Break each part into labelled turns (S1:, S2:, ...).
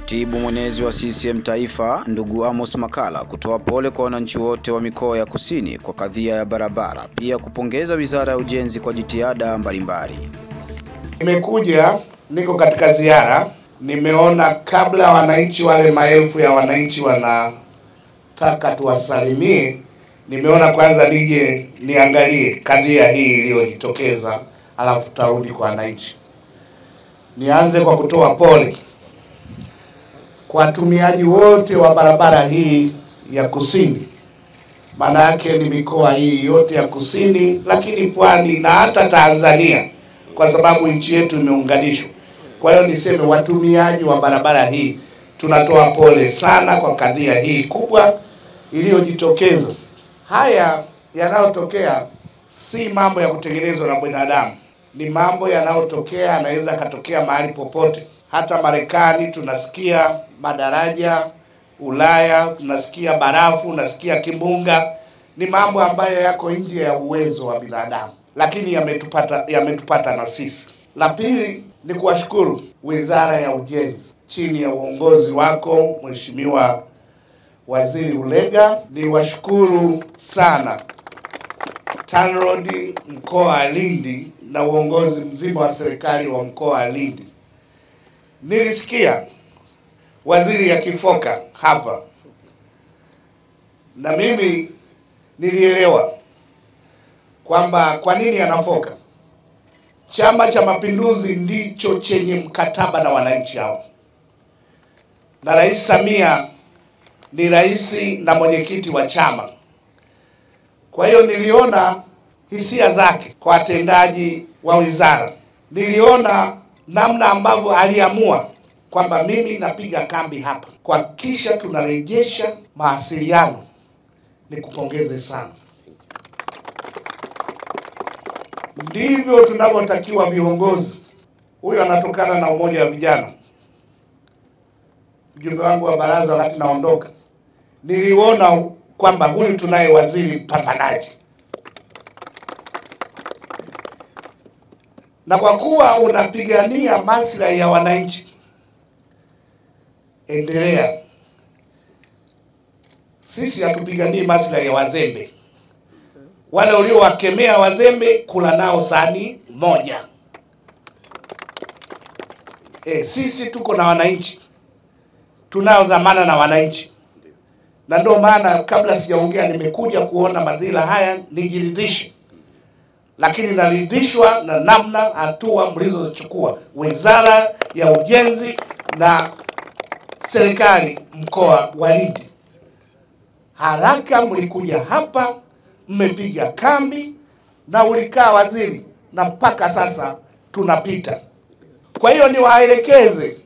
S1: Katibu mwenezi wa CCM Taifa, ndugu Amos Makalla, kutoa pole kwa wananchi wote wa mikoa ya Kusini kwa kadhia ya barabara, pia kupongeza Wizara ya Ujenzi kwa jitihada mbalimbali.
S2: Nimekuja, niko katika ziara, nimeona kabla wananchi wale maelfu ya wananchi wanataka tuwasalimie, nimeona kwanza nije niangalie kadhia hii iliyojitokeza, alafu tutarudi kwa wananchi. Nianze kwa kutoa pole kwa watumiaji wote wa barabara hii ya Kusini. Maana yake ni mikoa hii yote ya Kusini, lakini Pwani na hata Tanzania, kwa sababu nchi yetu imeunganishwa. Kwa hiyo niseme watumiaji wa barabara hii, tunatoa pole sana kwa kadhia hii kubwa iliyojitokeza. Haya yanayotokea si mambo ya kutengenezwa na binadamu. Ni mambo yanayotokea, yanaweza katokea mahali popote. Hata Marekani tunasikia madaraja, Ulaya tunasikia barafu, tunasikia kimbunga. Ni mambo ambayo yako nje ya uwezo wa binadamu, lakini yametupata na sisi. La pili ni kuwashukuru Wizara ya Ujenzi chini ya uongozi wako Mheshimiwa Waziri Ulega. Ni washukuru sana TANROADS mkoa wa Lindi na uongozi mzima wa serikali wa mkoa wa Lindi. Nilisikia waziri akifoka hapa, na mimi nilielewa kwamba kwa nini anafoka. Chama cha Mapinduzi ndicho chenye mkataba na wananchi hao, na Rais Samia ni rais na mwenyekiti wa chama. Kwa hiyo niliona hisia zake kwa watendaji wa wizara. Niliona namna ambavyo aliamua kwamba mimi napiga kambi hapa kuhakikisha tunarejesha mawasiliano. Nikupongeze sana. Ndivyo tunavyotakiwa viongozi. Huyu anatokana na umoja wa vijana. Mjumbe wangu wa baraza wakati naondoka, niliona kwamba huyu tunaye waziri mpambanaji. Na kwa kuwa unapigania maslahi ya wananchi, endelea. Sisi hatupiganii maslahi ya wazembe. Wale uliowakemea wazembe, kula nao sahani moja. Sisi tuko na wananchi, tunao dhamana na wananchi. Na ndio maana kabla sijaongea nimekuja kuona madhila haya nijiridhishe. Lakini naridhishwa na namna hatua mlizochukua Wizara ya Ujenzi na serikali mkoa wa Lindi. Haraka mlikuja hapa, mmepiga kambi na ulikaa waziri, na mpaka sasa tunapita. Kwa hiyo niwaelekeze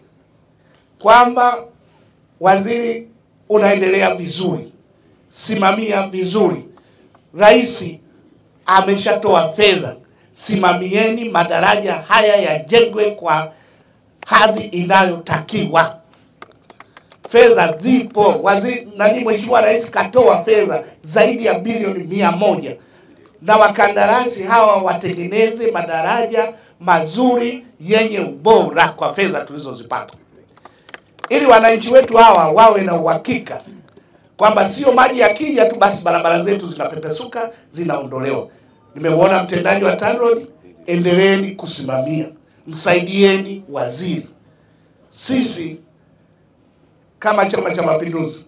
S2: kwamba waziri, unaendelea vizuri, simamia vizuri. Rais ameshatoa fedha, simamieni madaraja haya yajengwe kwa hadhi inayotakiwa. Fedha zipo, waziri Mheshimiwa Rais katoa fedha zaidi ya bilioni 100, na wakandarasi hawa watengeneze madaraja mazuri yenye ubora kwa fedha tulizozipata, ili wananchi wetu hawa wawe na uhakika kwamba sio maji yakija tu basi barabara zetu zinapepesuka, zinaondolewa. Nimemwona mtendaji wa TANROADS, endeleeni kusimamia, msaidieni waziri. Sisi kama Chama cha Mapinduzi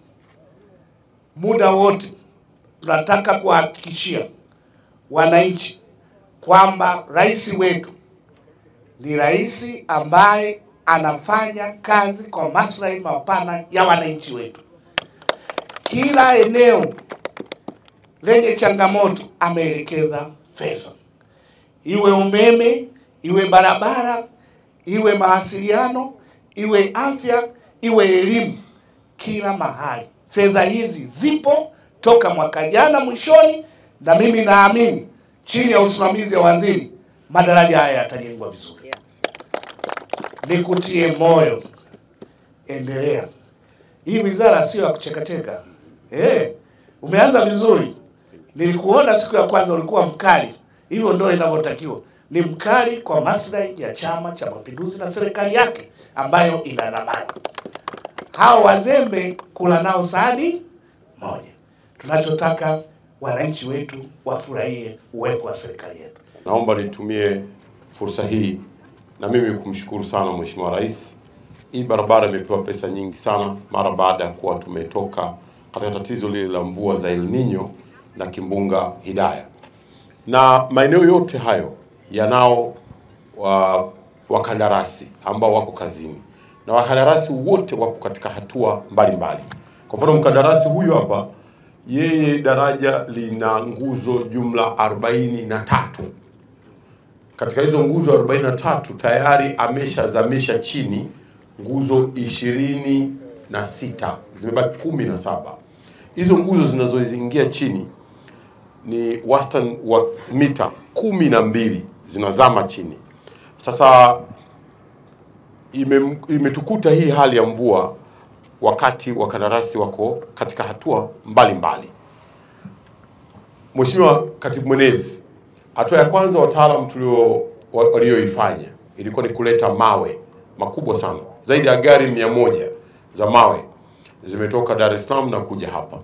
S2: muda wote tunataka kuhakikishia wananchi kwamba rais wetu ni rais ambaye anafanya kazi kwa maslahi mapana ya wananchi wetu. Kila eneo lenye changamoto ameelekeza fedha, iwe umeme, iwe barabara, iwe mawasiliano, iwe afya, iwe elimu, kila mahali. Fedha hizi zipo toka mwaka jana mwishoni, na mimi naamini chini ya usimamizi wa waziri madaraja haya yatajengwa vizuri. Nikutie moyo, endelea. Hii wizara sio ya kuchekacheka. Umeanza vizuri. Nilikuona siku ya kwanza ulikuwa mkali. Hivyo ndio inavyotakiwa. Ni mkali kwa maslahi ya Chama cha Mapinduzi na serikali yake ambayo ina dhamana. hao wazembe kula nao sahani moja. Tunachotaka wananchi wetu wafurahie uwepo wa serikali yetu.
S3: Naomba nitumie fursa hii na mimi kumshukuru sana Mheshimiwa Rais. Hii barabara imepewa pesa nyingi sana mara baada ya kuwa tumetoka katika tatizo lile la mvua za El Nino na kimbunga Hidaya. Na maeneo yote hayo yanao wakandarasi ambao wako kazini. Na wakandarasi wote wako katika hatua mbalimbali. Kwa mfano mkandarasi huyu hapa, yeye daraja lina nguzo jumla 43. Katika hizo nguzo 43 tayari ameshazamisha chini nguzo 26, zimebaki 17. Hizo nguzo zinazoingia chini ni wastani wa mita 12 zinazama chini. Sasa imetukuta hii hali ya mvua wakati wakandarasi wako katika hatua mbalimbali. Mheshimiwa Katibu Mwenezi, hatua ya kwanza wataalamu walioifanya ilikuwa ni kuleta mawe makubwa sana. Zaidi ya gari 100 za mawe zimetoka Dar es Salaam na kuja hapa.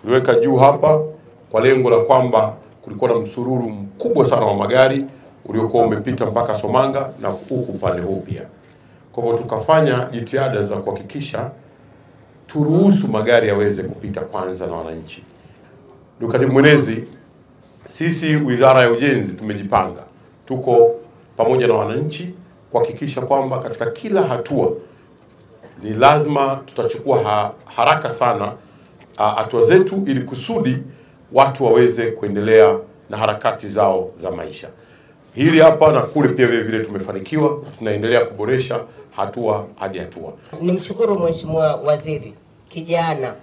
S3: Tuliweka juu hapa kwa lengo la kwamba kulikuwa na msururu mkubwa sana wa magari uliokuwa umepita mpaka Somanga na huku upande huu pia. Kwa hivyo tukafanya jitihada za kuhakikisha turuhusu magari yaweze kupita kwanza na wananchi. Ndugu Katibu Mwenezi, sisi Wizara ya Ujenzi tumejipanga. Tuko pamoja na wananchi kuhakikisha kwamba katika kila hatua ni lazima tutachukua haraka sana hatua zetu ili kusudi watu waweze kuendelea na harakati zao za maisha. Hili hapa na kule pia vile vile tumefanikiwa na tunaendelea kuboresha hatua hadi hatua.
S4: Nimshukuru Mheshimiwa Waziri kijana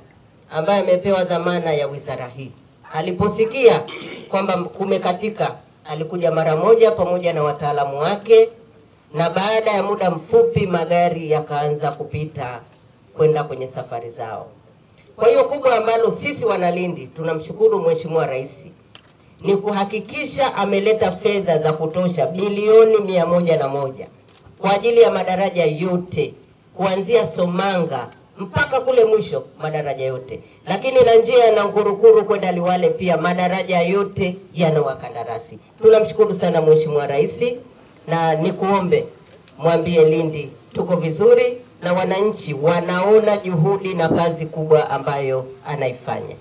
S4: ambaye amepewa dhamana ya wizara hii. Aliposikia kwamba kumekatika, alikuja mara moja pamoja na wataalamu wake, na baada ya muda mfupi magari yakaanza kupita kwenda kwenye safari zao. Kwa hiyo kubwa ambalo sisi Wanalindi tunamshukuru Mheshimiwa Rais ni kuhakikisha ameleta fedha za kutosha bilioni 101 kwa ajili ya madaraja yote kuanzia Somanga mpaka kule mwisho, madaraja yote. Lakini na njia ya Ngurukuru kwenda Liwale pia madaraja yote yana wakandarasi. Tunamshukuru sana Mheshimiwa Rais, na nikuombe mwambie Lindi tuko vizuri na wananchi wanaona juhudi na kazi kubwa ambayo anaifanya.